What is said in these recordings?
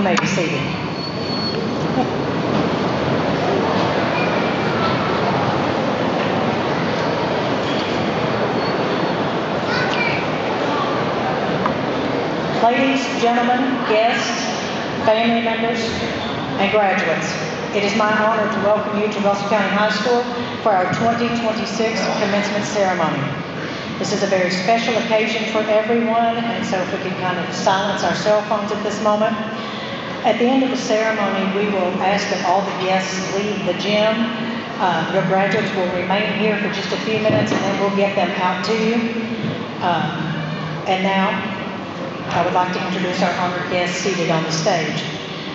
may be seated. Ladies, gentlemen, guests, family members, and graduates, it is my honor to welcome you to Russell County High School for our 2026 commencement ceremony. This is a very special occasion for everyone, and so if we can kind of silence our cell phones at this moment. At the end of the ceremony, we will ask that all the guests leave the gym. Your graduates will remain here for just a few minutes, and then we'll get them out to you. And now, I would like to introduce our honored guests seated on the stage.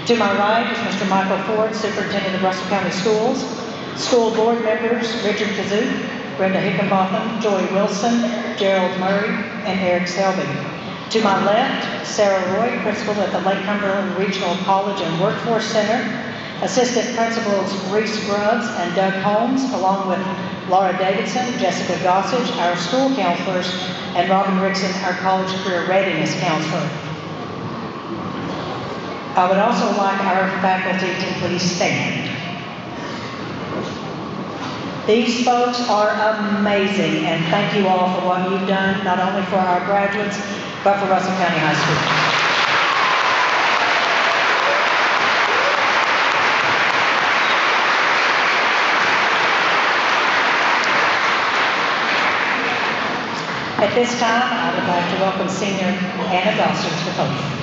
To my right is Mr. Michael Ford, Superintendent of Russell County Schools. School board members, Richard Kazook, Brenda Hickenbotham, Joy Wilson, Gerald Murray, and Eric Selby. To my left, Sarah Roy, Principal at the Lake Cumberland Regional College and Workforce Center. Assistant Principals Reese Grubbs and Doug Holmes, along with Laura Davidson, Jessica Gossage, our school counselors, and Robin Rickson, our college career readiness counselor. I would also like our faculty to please stand. These folks are amazing, and thank you all for what you've done, not only for our graduates, but for Russell County High School. At this time, I would like to welcome Senior Anna Gosser to the podium.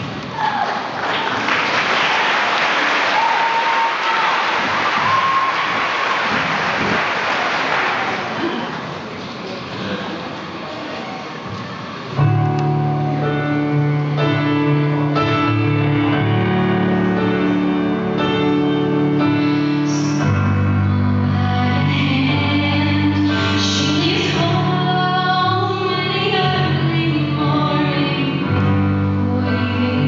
Waiting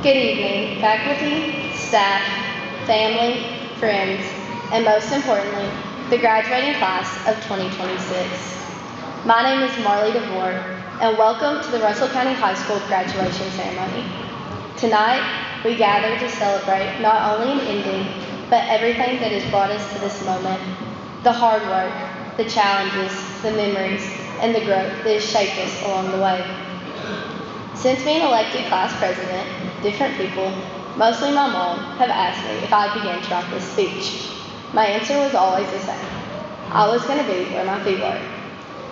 Good evening, faculty, staff, family, friends, and most importantly, the graduating class of 2026. My name is Marley DeVore, and welcome to the Russell County High School graduation ceremony. Tonight, we gather to celebrate not only an ending, but everything that has brought us to this moment, the hard work, the challenges, the memories, and the growth that has shaped us along the way. Since being elected class president, different people, mostly my mom, have asked me if I'd begin to write this speech. My answer was always the same. I was going to be where my feet were.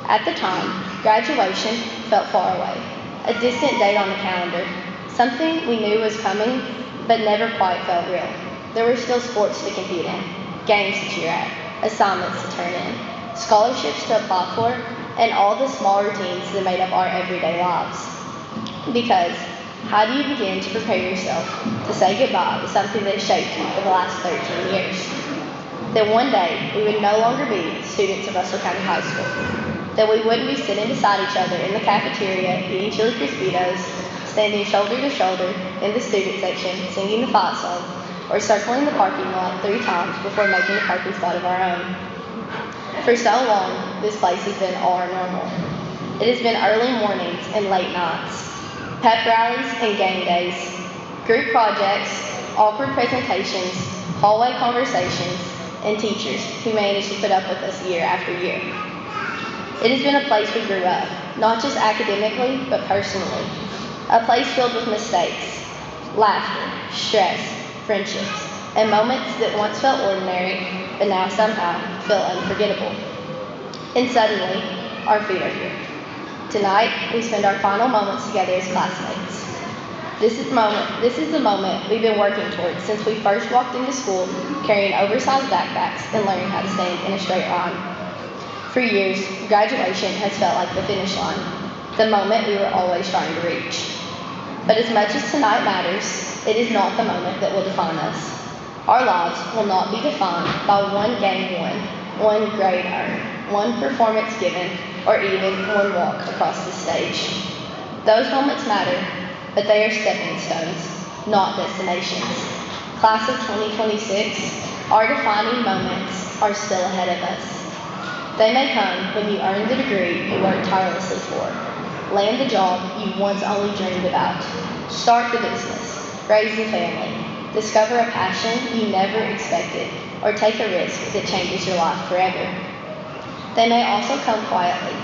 At the time, graduation felt far away, a distant date on the calendar, something we knew was coming, but never quite felt real. There were still sports to compete in, games to cheer at, assignments to turn in, scholarships to apply for, and all the small routines that made up our everyday lives. Because how do you begin to prepare yourself to say goodbye to something that shaped you for the last 13 years? That one day we would no longer be students of Russell County High School. That we wouldn't be sitting beside each other in the cafeteria eating chili Crispitos, standing shoulder to shoulder in the student section singing the fight song, or circling the parking lot 3 times before making a parking spot of our own. For so long, this place has been our normal. It has been early mornings and late nights, pep rallies and game days, group projects, awkward presentations, hallway conversations, and teachers who managed to put up with us year after year. It has been a place we grew up, not just academically, but personally. A place filled with mistakes, laughter, stress, friendships, and moments that once felt ordinary, but now somehow feel unforgettable. And suddenly, our feet are here. Tonight, we spend our final moments together as classmates. This is the moment we've been working towards since we first walked into school carrying oversized backpacks and learning how to stand in a straight line. For years, graduation has felt like the finish line, the moment we were always trying to reach. But as much as tonight matters, it is not the moment that will define us. Our lives will not be defined by one game won, one grade earned, one performance given, or even one walk across the stage. Those moments matter, but they are stepping stones, not destinations. Class of 2026, our defining moments are still ahead of us. They may come when you earn the degree you worked tirelessly for, land the job you once only dreamed about, start the business, raise a family, discover a passion you never expected, or take a risk that changes your life forever. They may also come quietly,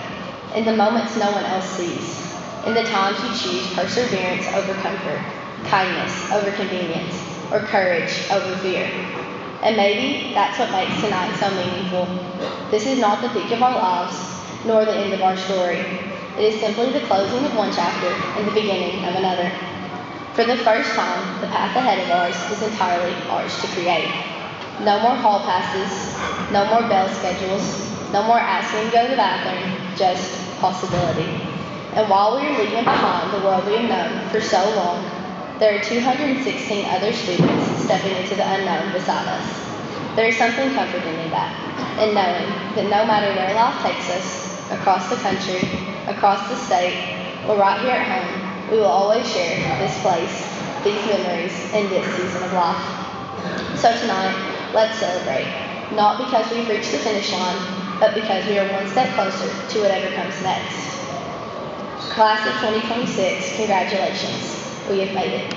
in the moments no one else sees, in the times you choose perseverance over comfort, kindness over convenience, or courage over fear. And maybe that's what makes tonight so meaningful. This is not the peak of our lives, nor the end of our story. It is simply the closing of one chapter and the beginning of another. For the first time, the path ahead of ours is entirely ours to create. No more hall passes, no more bell schedules, no more asking to go to the bathroom, just possibility. And while we are leaving behind the world we have known for so long, there are 216 other students stepping into the unknown beside us. There is something comforting in that, and knowing that no matter where life takes us, across the country, across the state, or right here at home, we will always share this place, these memories, and this season of life. So tonight, let's celebrate, not because we've reached the finish line, but because we are one step closer to whatever comes next. Class of 2026, congratulations. We have made it.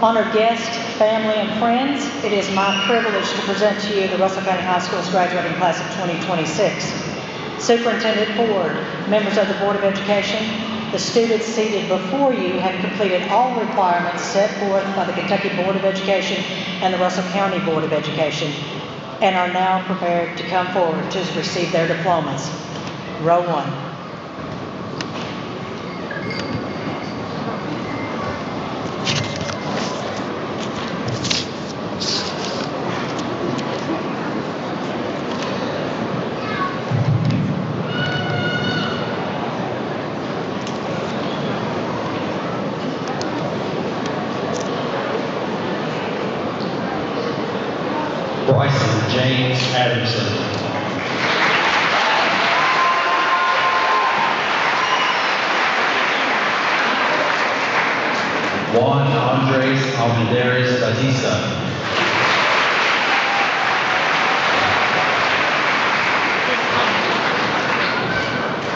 Honored guests, family, and friends, it is my privilege to present to you the Russell County High School's graduating class of 2026. Superintendent Ford, members of the Board of Education, the students seated before you have completed all requirements set forth by the Kentucky Board of Education and the Russell County Board of Education and are now prepared to come forward to receive their diplomas. Row one. Bryson James Adamson. Juan Andres Almendares Batista.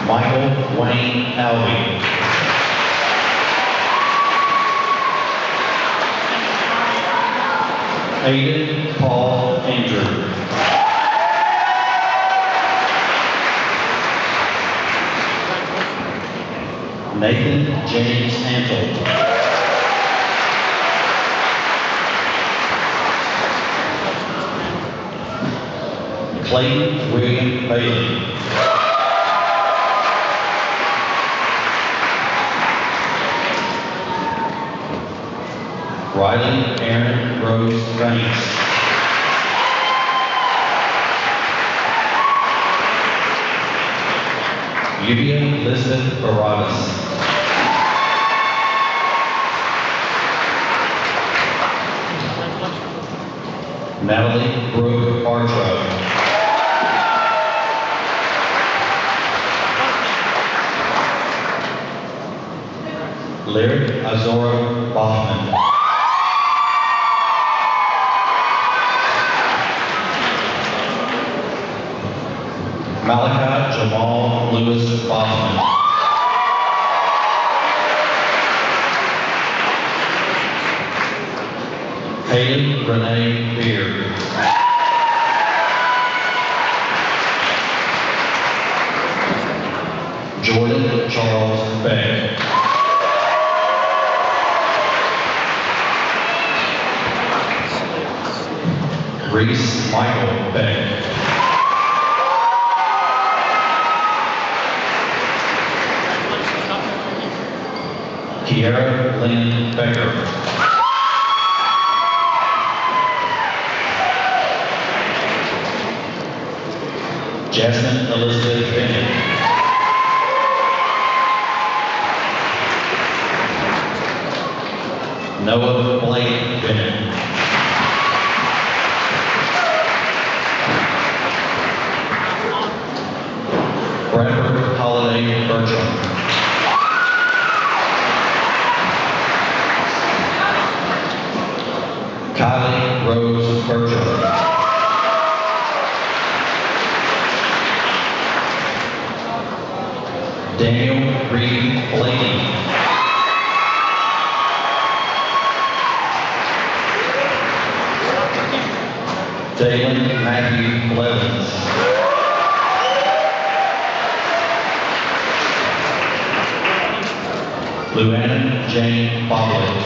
Michael Wayne Alvey. Aiden Paul Andrew. Nathan James Antle. Clayton William Bailey. Riley Aaron Rose Banks. Yuvia Elizabeth Baradas. Natalie Brooke Bartrow. Lyric Azora Bachman. Malachi Jamal Lewis Bachman. Hayden Renee Beard. Jordan Charles Beck. Reese Michael Beck. Kiara Lynn Becker. Jasmine Elizabeth Bennett. Noah Blake Bennett. Bradford Holiday Bertram. Kylie Rose Bertram. Daniel Reed Blaney. Dalen Matthew Blevins. Luann Jane Boblett.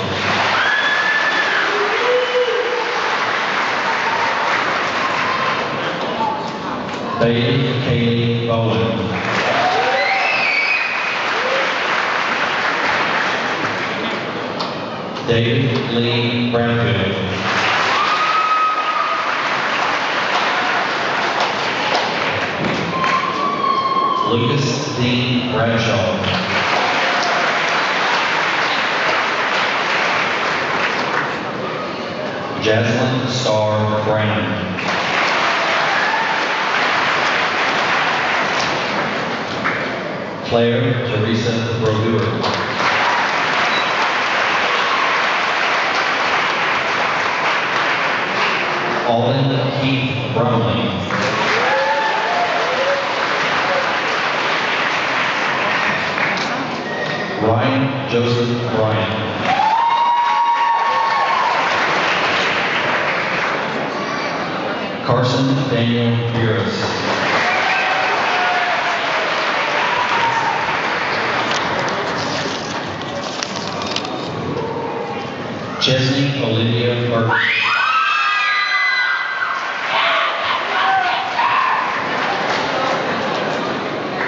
Bailey Kaylee Bowen. David Lee Brownfield. Lucas Dean Bradshaw. Jaslyn Starr Brown. Claire Teresa Brodeur. Alden Keith Brumley. Ryan Joseph Bryant. Carson Daniel Buras. Chesney Olivia Burke.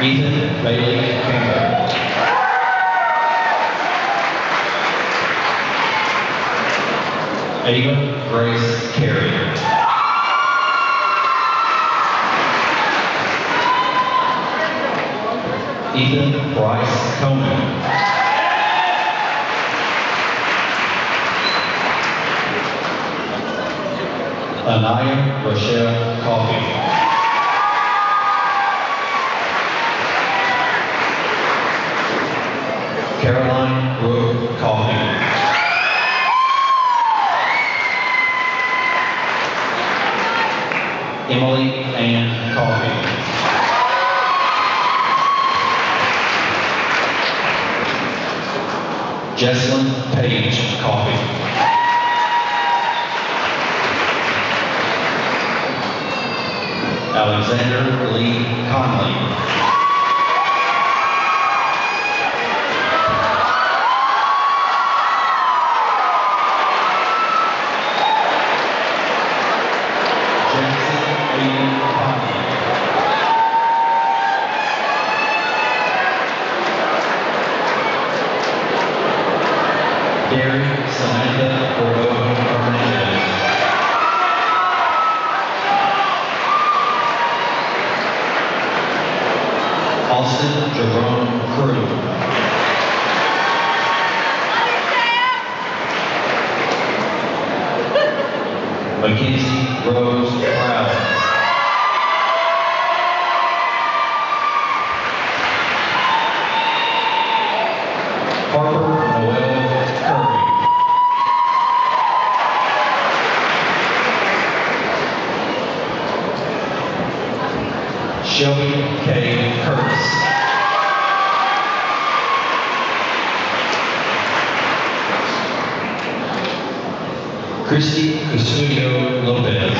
Ethan Bailey Campbell. Ava Grace Carey. Ethan Bryce Coleman. Anaya Rochelle Coffey. Caroline Brooke Coffey. Emily Ann Coffey. Jessalyn Page Coffey. Alexander Lee Conley. Gary Samantha Cordova Hernandez. Austin Jerome Crew. Mackenzie Rose Proud. Harper Noel Curry. Shelby K. Curtis. Christy Custodio Lopez.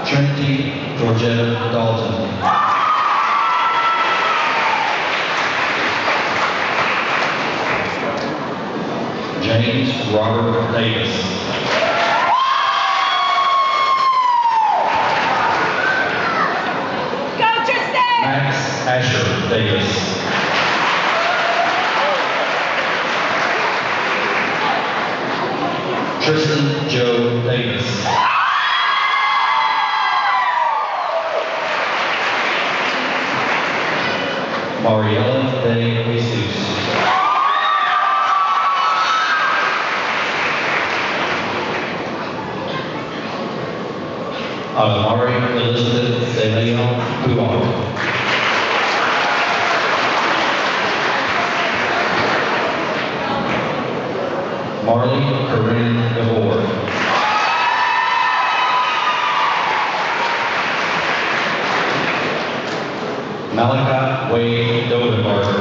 Trinity Georgetta Dalton. James Robert Davis. Max Asher Davis. Tristan Joe Davis. Mariella De Jesus. Adamari Elizabeth De Leon Puar. Marley Corinne DeVore. Malachi Wade Dodenberger.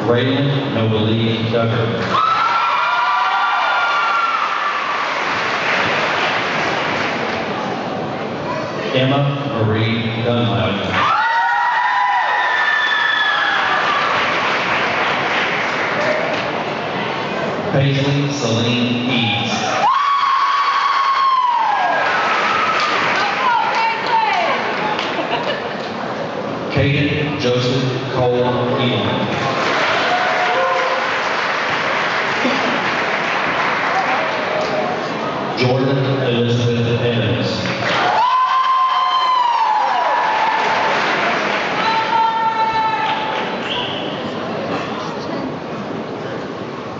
Raylan Nobelie Duggar. Emma Marie Dunlap. Paisley Celine Eads. Caden Joseph Cole Elam. Jordan Elizabeth Evans.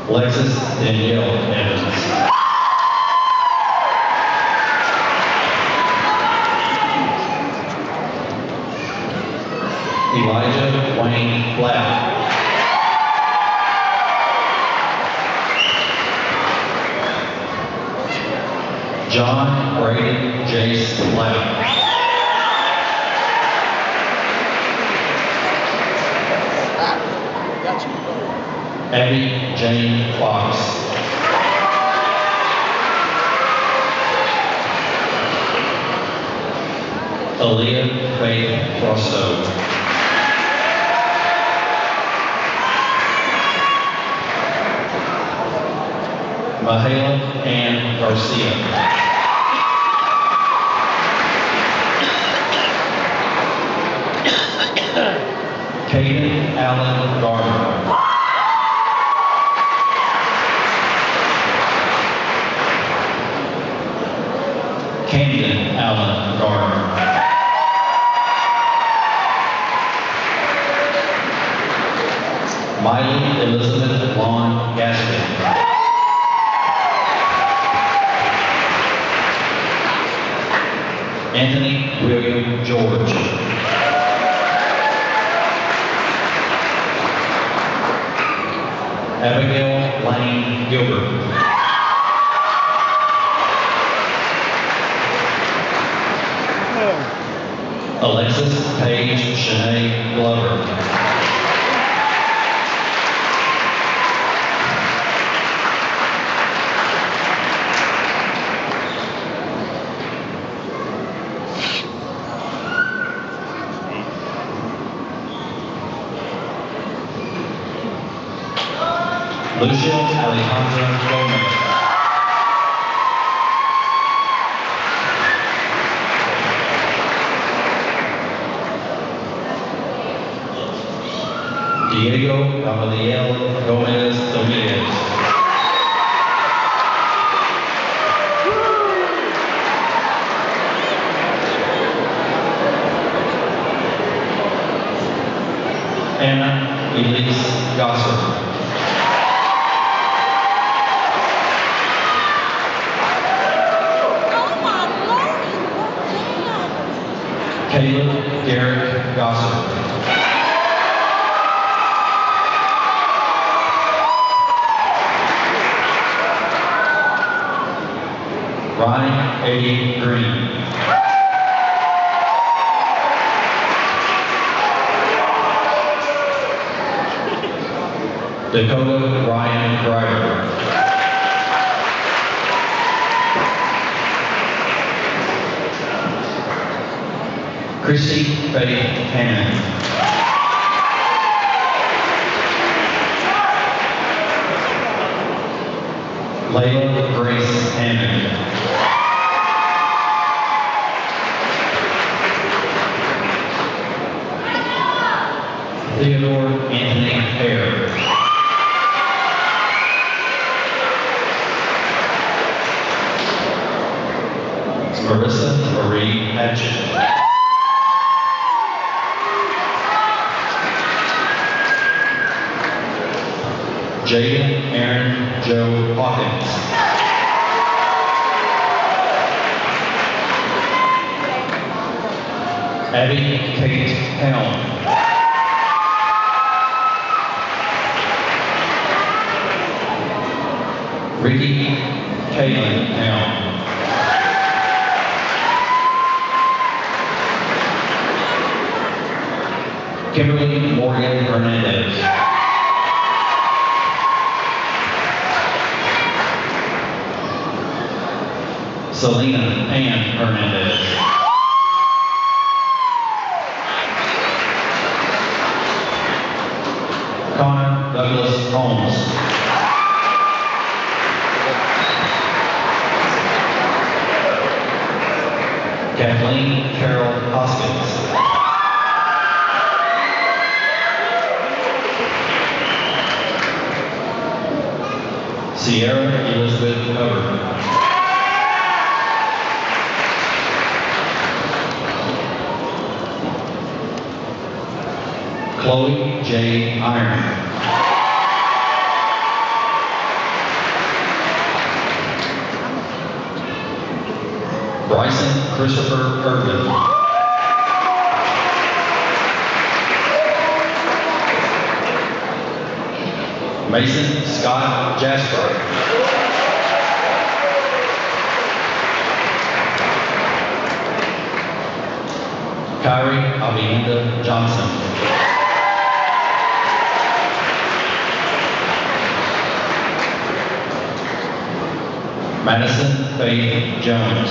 Alexis Danielle Evans. Elijah Wayne Black. John Brady Jace Black. Abby Jane Fox. Aaliyah Faith Frosto. Mahala Ann Garcia. Caden Allen Gardner. Camden Allen Gardner. Miley Elizabeth Vaughn Gaston. Anthony William George. Abigail Lane Gilbert. Alexis Paige Shanae Glover. Lucia Alejandra Gomez. Diego Gamaliel Gomez Dominguez. Anna Elise Gossard. Caleb Derek Gossard. Ryan A. Green. Dakota Ryan Driver. Christy Faith Hannon. Layla Grace Hammond. Theodore Anthony Hare. Marissa Marie Hatchett. Jaden Aaron Joe Hawkins. Abby Kate Helm. Ricky Kaylin Helm. Kimberly Morgan Hernandez. Selena Ann Hernandez. Connor Douglas Holmes. Kathleen Carol Hoskins. Sierra Elizabeth Hubbard. Chloe J. Iron. Bryson Christopher Irvin. Mason Scott Jasper. Kyrie Avienda Johnson. Madison Faith Jones.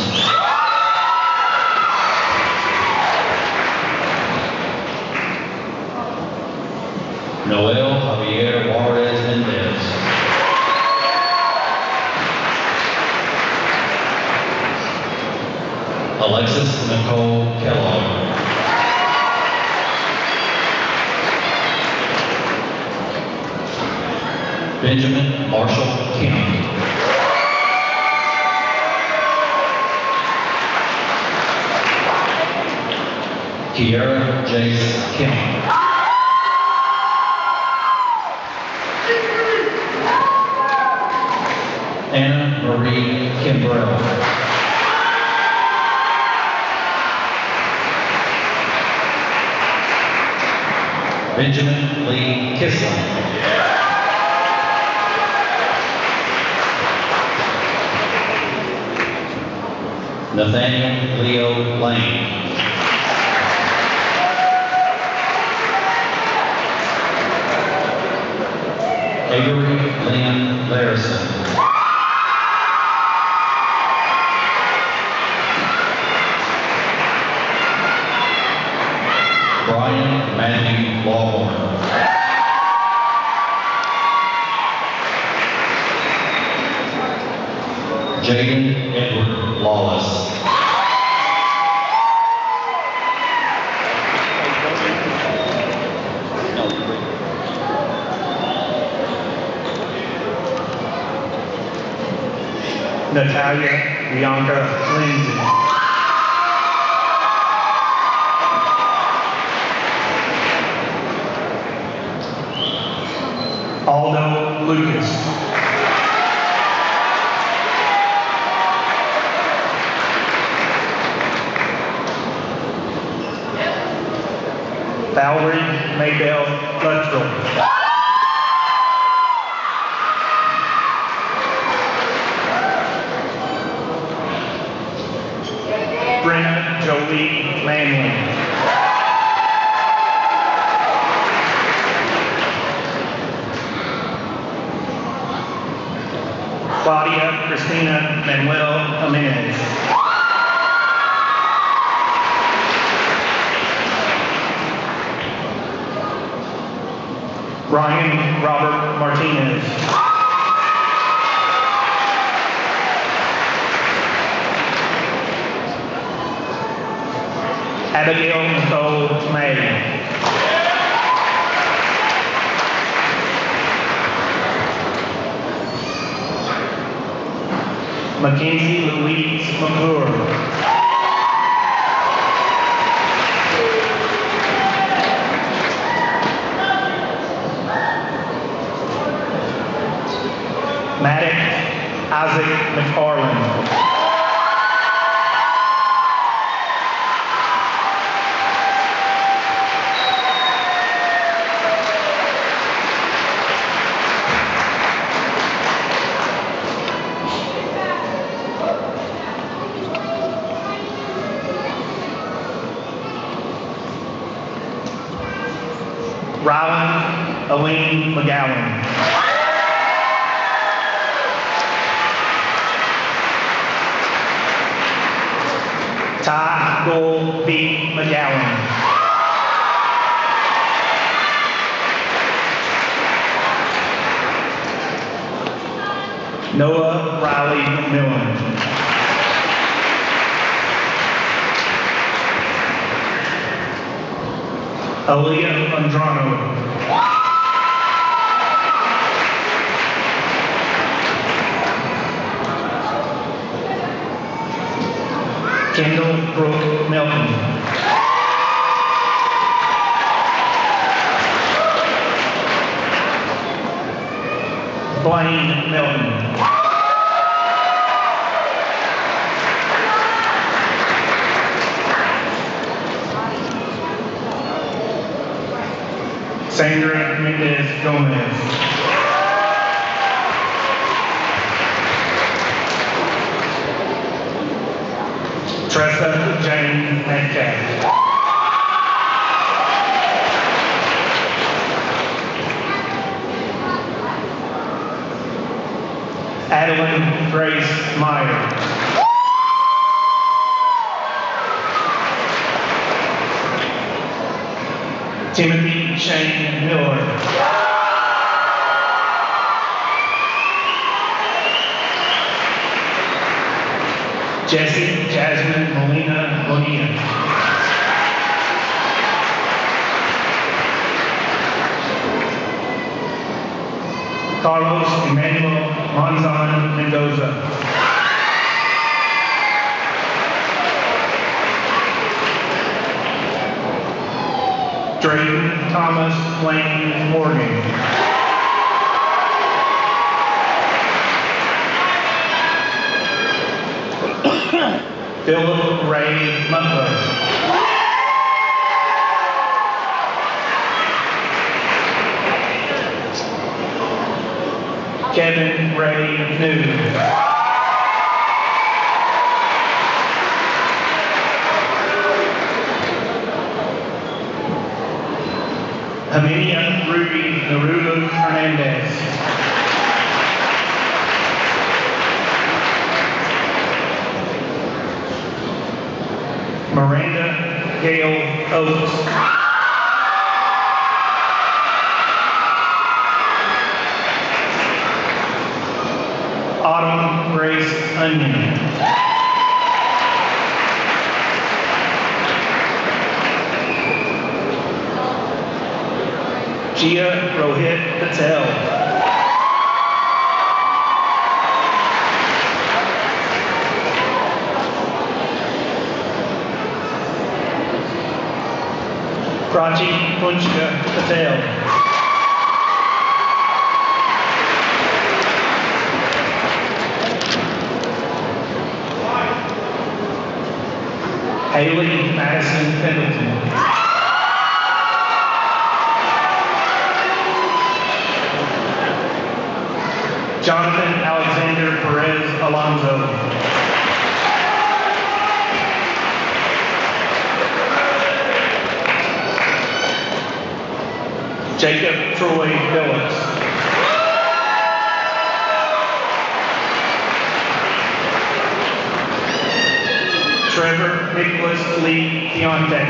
Noel Javier Juarez Mendez. Alexis Nicole Kellogg. Benjamin Marshall Kemp. Kiera Jace Kemp. Anna Marie Kimbrell. Benjamin Lee Kissel. Nathaniel Leo Lane. Avery Lynn Larison. Brian Matthew Lawhorn. Jaden Edward Lawless. Natalia Bianca Lindsay. Aldo Lucas. Valerie Maybell Luttrell. Brenna Jolie Manley. Claudia Christina Manuel Jimenez. Ryan Robert Martinez. Abigail Nicole May. Mackenzie Louise McClure. Maddox Isaac McFarland. Rylan Aline McGowan. Ty Gold B. McGowan. Noah Riley McMillan. Aaliyah Andrano. Kendall Brooke Melton. Blaine Melton. Sandra Mendez Gomez. Tressa Jane Metcalf. Madeline Grace Meyer. Timothy Shane Miller. Jessie Jasmine Molina Bonilla. Carlos Emmanuel Monzon Mendoza. Drayton Thomas Lane Morgan. Philip Ray Mutler. Kevin Ray New. Amelia Ruby Narulo Hernandez. Miranda Gail Oates. Autumn Grace Onion. Gia Rohit Patel. Prachi Punchka Patel. Haley Madison Pendleton. Jonathan Alexander Perez Alonso. Jacob Troy Phillips. Trevor Nicholas Lee Deontay.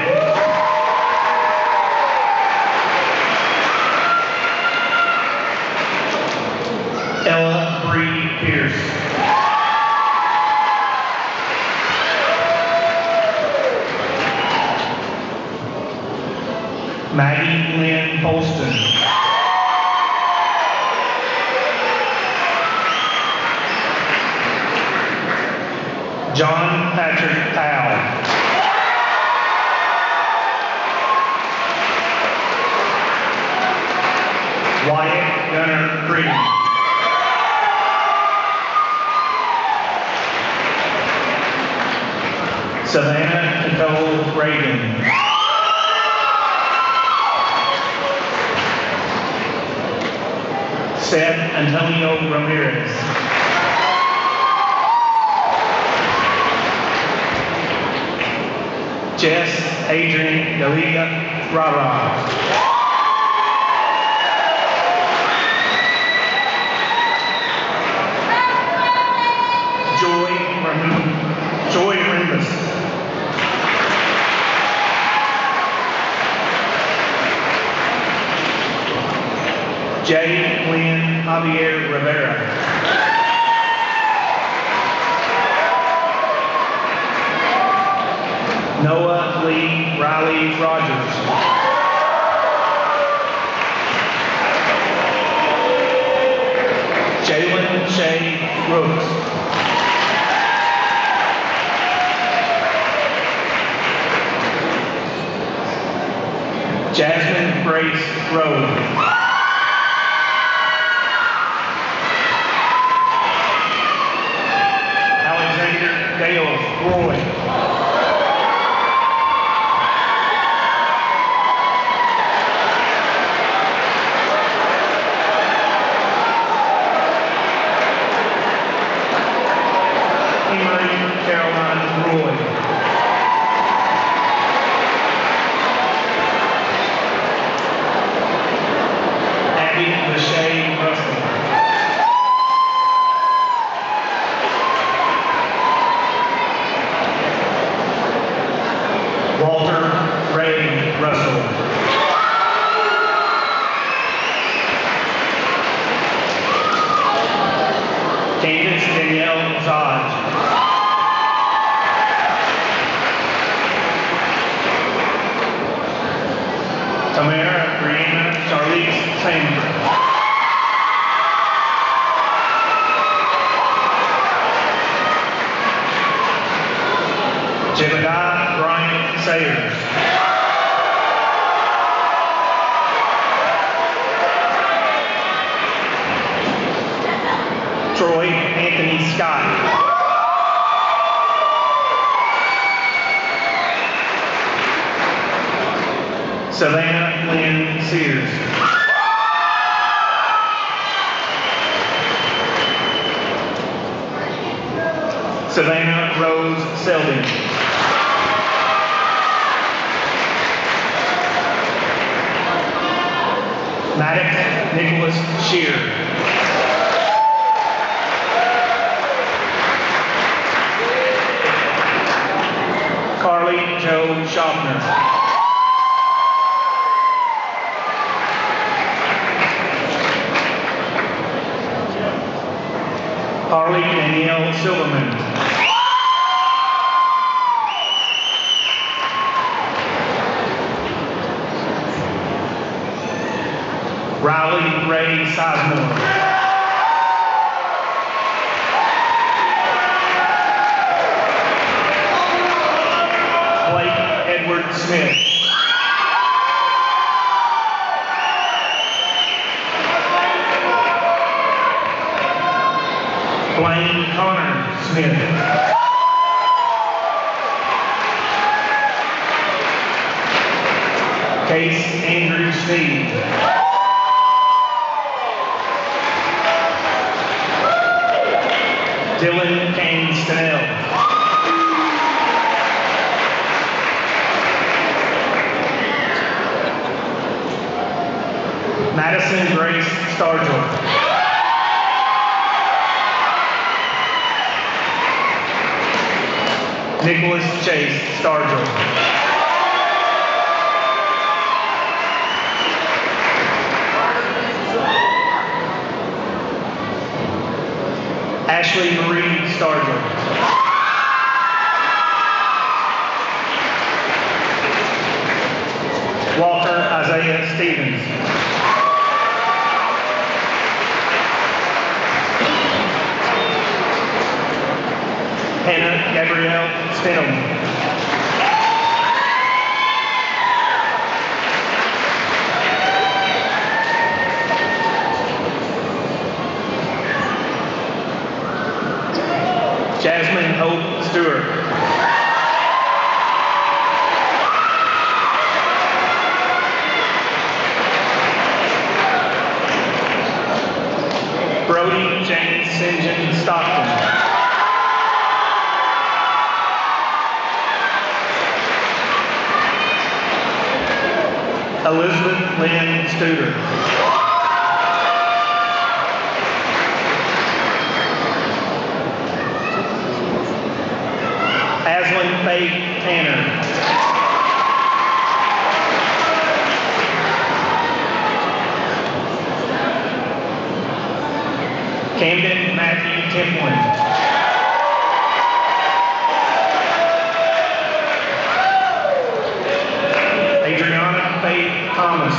Ella Bree Pierce. Maggie Lynn Holston. John Patrick Powell. Wyatt Gunnar Creed. Savannah Nicole Reagan. Seth Antonio Ramirez. Jess Adrian Dalia Rara. Joy Rimbus. J. Lynn Javier Rivera. Noah Lee Riley Rogers. Jalen Shay Brooks. Jasmine Grace Rowe. Alexander Dale Roy. Caroline Roy. Abby Lachey Russell. Ray Russell. Candace Danielle Zodge. Tamara Brianna Charlize Sandberg. Jedediah Brian Sayers. Troy Anthony Scott. Savannah Lynn Sears. Savannah Rose Selby. Maddox Nicholas Shear. Carly Joe Schaffner. Harley Danielle Silverman. Riley Ray Sizemore. Blake Edward Smith. Blaine Connor Smith. Case Andrew Steve. Dylan Kane Stanell. Madison Grace Stargell. Nicholas Chase Stargell. Ashley Marie Stargell. Walter Isaiah Stevens. Hannah Gabrielle Stenham. Jasmine Hope Stewart. Brody James St. John Stockton. Elizabeth Lynn Studer. Aslan Faith Tanner. Camden Matthew Templin. Adriana Faith Thomas.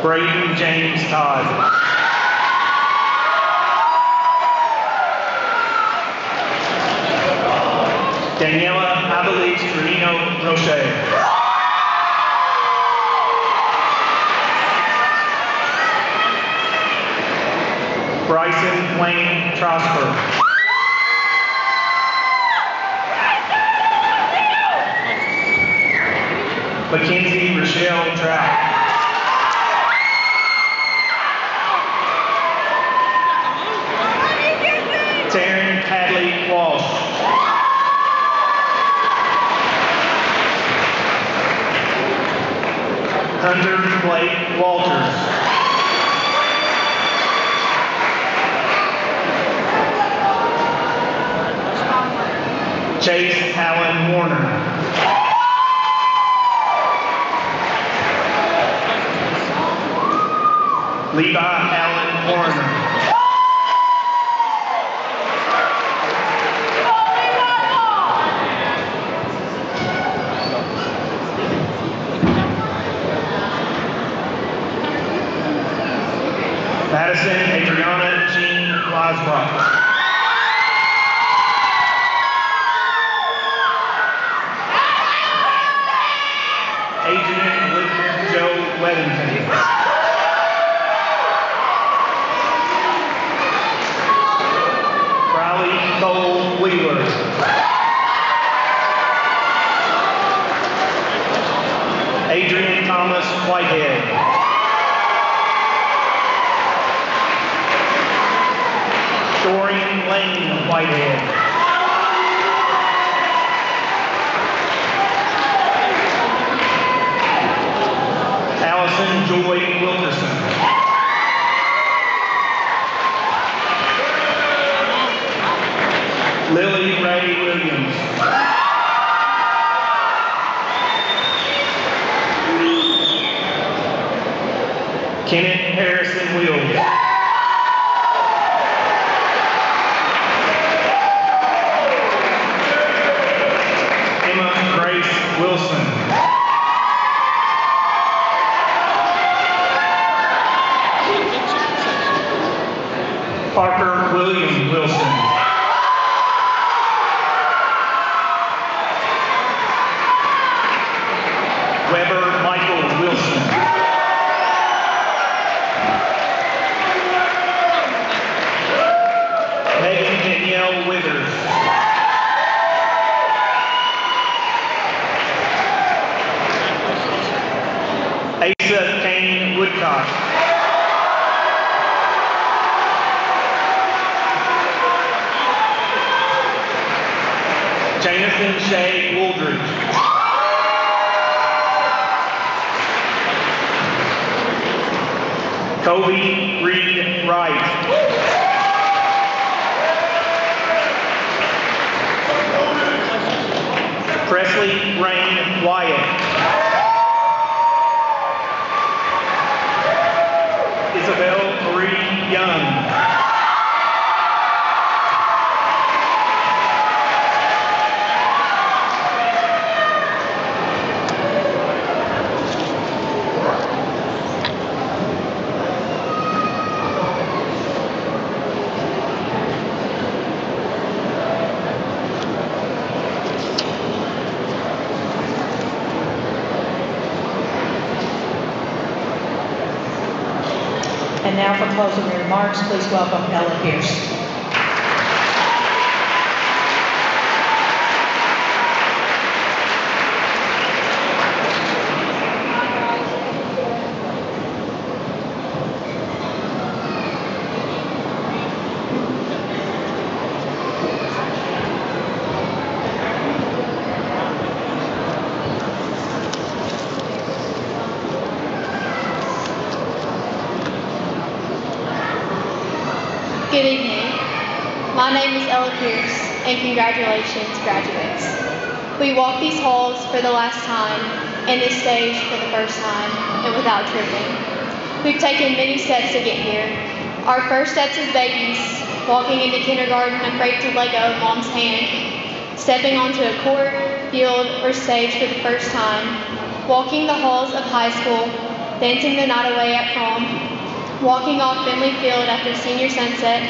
Braden James Todd. Daniela Abelis Trevino Roche. Bryson Wayne Trosper. Mackenzie Rochelle Trout. Taryn Hadley Walsh. Hunter Blake Walters. Chase Allen Warner. Levi Allen Warner. Madison Adriana Jean Weisbrock. Adrian Elizabeth Joe Weddington. Riley Cole Wheeler. Adrian Thomas Whitehead. Dorian Lane Whitehead. Allison Joy Wilkerson. Lily Ray Williams. Kenneth Harrison Wills. Wilson. Parker William Wilson. Weber Michael Wilson. Megan Danielle Withers. Asa Kane Woodcock. Jamison Shea Wooldridge. Kobe Reed Wright. Presley Rain Wyatt. Isabel Marie Young. And now for closing remarks, please welcome Ella Pierce. Good evening. My name is Ella Pierce, and congratulations, graduates. We walked these halls for the last time, and this stage for the first time, and without tripping. We've taken many steps to get here. Our first steps as babies, walking into kindergarten afraid to let go of mom's hand, stepping onto a court, field, or stage for the first time, walking the halls of high school, dancing the night away at prom, walking off Finley Field after senior sunset,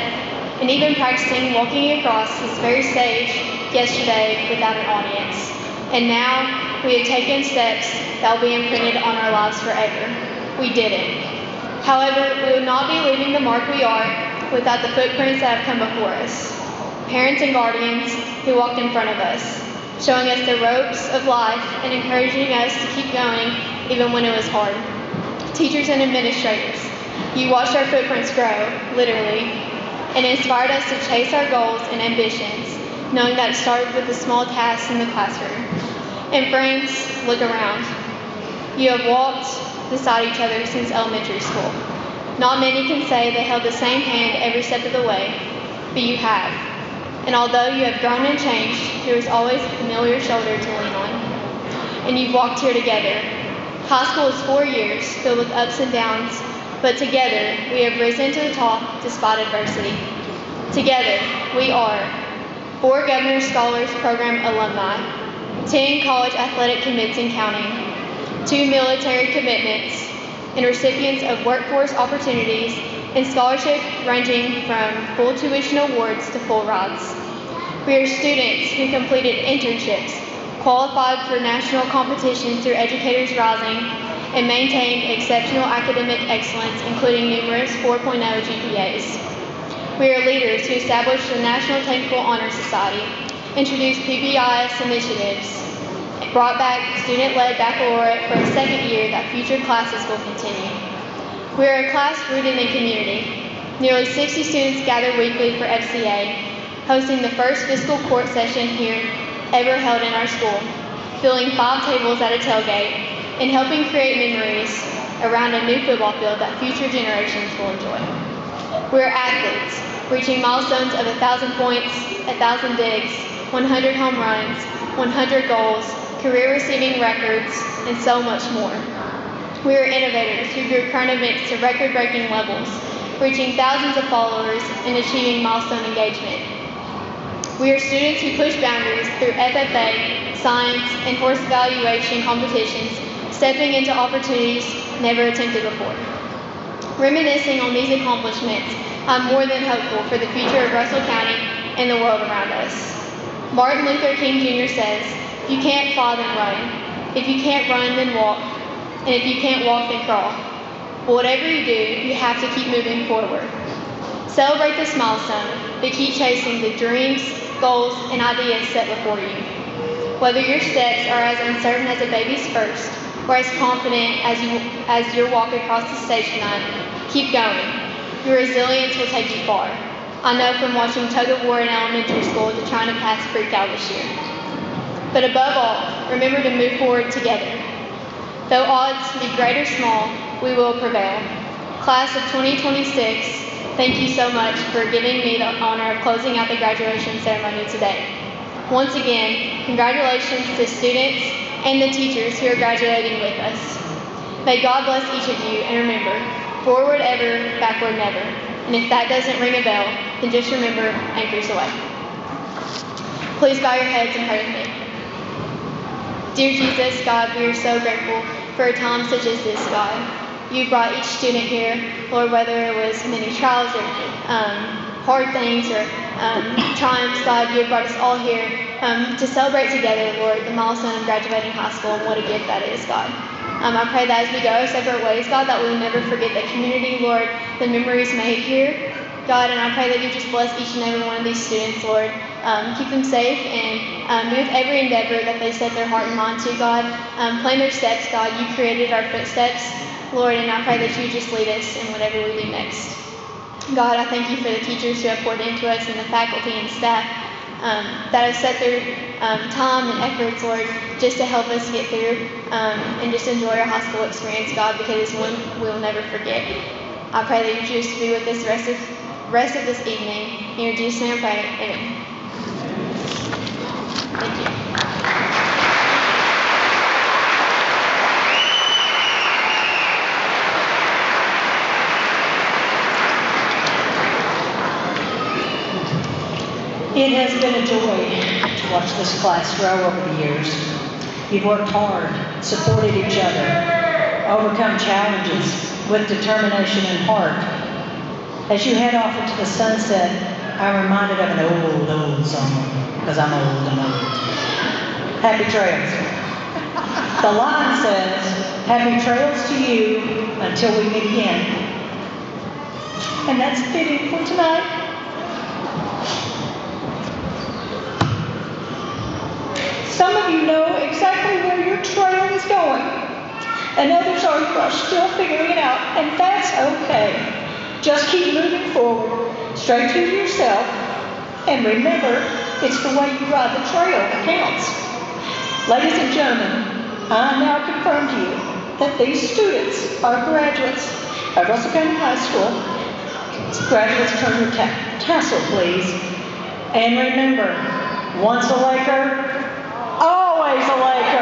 and even practicing walking across this very stage yesterday without an audience. And now we have taken steps that will be imprinted on our lives forever. We did it. However, we would not be leaving the mark we are without the footprints that have come before us. Parents and guardians who walked in front of us, showing us the ropes of life and encouraging us to keep going even when it was hard. Teachers and administrators, you watched our footprints grow, literally, and inspired us to chase our goals and ambitions, knowing that it started with the small tasks in the classroom. And friends, look around. You have walked beside each other since elementary school. Not many can say they held the same hand every step of the way, but you have. And although you have grown and changed, there is always a familiar shoulder to lean on. And you've walked here together. High school is 4 years filled with ups and downs, but together we have risen to the top despite adversity. Together we are 4 Governor's Scholars Program alumni, 10 college athletic commits and counting, 2 military commitments, and recipients of workforce opportunities and scholarship ranging from full tuition awards to full rides. We are students who completed internships, qualified for national competition through Educators Rising, and maintained exceptional academic excellence, including numerous 4.0 GPAs. We are leaders who established the National Technical Honor Society, introduced PBIS initiatives, brought back student-led baccalaureate for a second year that future classes will continue. We are a class rooted in community. Nearly 60 students gather weekly for FCA, hosting the first fiscal court session here ever held in our school, filling 5 tables at a tailgate, and helping create memories around a new football field that future generations will enjoy. We are athletes, reaching milestones of 1,000 points, 1,000 digs, 100 home runs, 100 goals, career receiving records, and so much more. We are innovators who grew current events to record-breaking levels, reaching thousands of followers and achieving milestone engagement. We are students who push boundaries through FFA, science, and horse evaluation competitions, stepping into opportunities never attempted before. Reminiscing on these accomplishments, I'm more than hopeful for the future of Russell County and the world around us. Martin Luther King Jr. says, "If you can't fly, then run. If you can't run, then walk. And if you can't walk, then crawl." But whatever you do, you have to keep moving forward. Celebrate this milestone, but keep chasing the dreams, goals, and ideas set before you. Whether your steps are as uncertain as a baby's first, or as confident as your walk across the stage tonight, keep going. Your resilience will take you far. I know from watching tug of war in elementary school to trying to pass pre-cal this year. But above all, remember to move forward together. Though odds be great or small, we will prevail. Class of 2026, thank you so much for giving me the honor of closing out the graduation ceremony today. Once again, congratulations to students and the teachers who are graduating with us. May God bless each of you, and remember, forward ever, backward never. And if that doesn't ring a bell, then just remember, anchors away. Please bow your heads and pray with me. Dear Jesus, God, we are so grateful for a time such as this, God. You brought each student here, Lord, whether it was many trials or hard things or triumphs, God, you brought us all here to celebrate together, Lord, the milestone of graduating high school, and what a gift that is, God. I pray that as we go our separate ways, God, that we will never forget the community, Lord, the memories made here, God, and I pray that you just bless each and every one of these students, Lord. Keep them safe and be with every endeavor that they set their heart and mind to, God. Plan their steps, God. You created our footsteps, Lord, and I pray that you just lead us in whatever we do next. God, I thank you for the teachers who have poured into us and the faculty and staff that have set their time and efforts, Lord, just to help us get through and just enjoy our high school experience, God, because it's one we'll never forget. I pray that you just be with us the rest of this evening. In your Jesus' name I pray, amen. Thank you. It has been a joy to watch this class grow over the years. You've worked hard, supported each other, overcome challenges with determination and heart. As you head off into the sunset, I'm reminded of an old song, because I'm old and old. Happy trails. The line says, "Happy trails to you until we meet again." And that's fitting for tonight. Some of you know exactly where your trail is going, and others are still figuring it out, and that's okay. Just keep moving forward, straight to yourself, and remember, it's the way you ride the trail that counts. Ladies and gentlemen, I now confirm to you that these students are graduates of Russell County High School. Graduates, turn your tassel, please. And remember, once a Laker, always a Laker.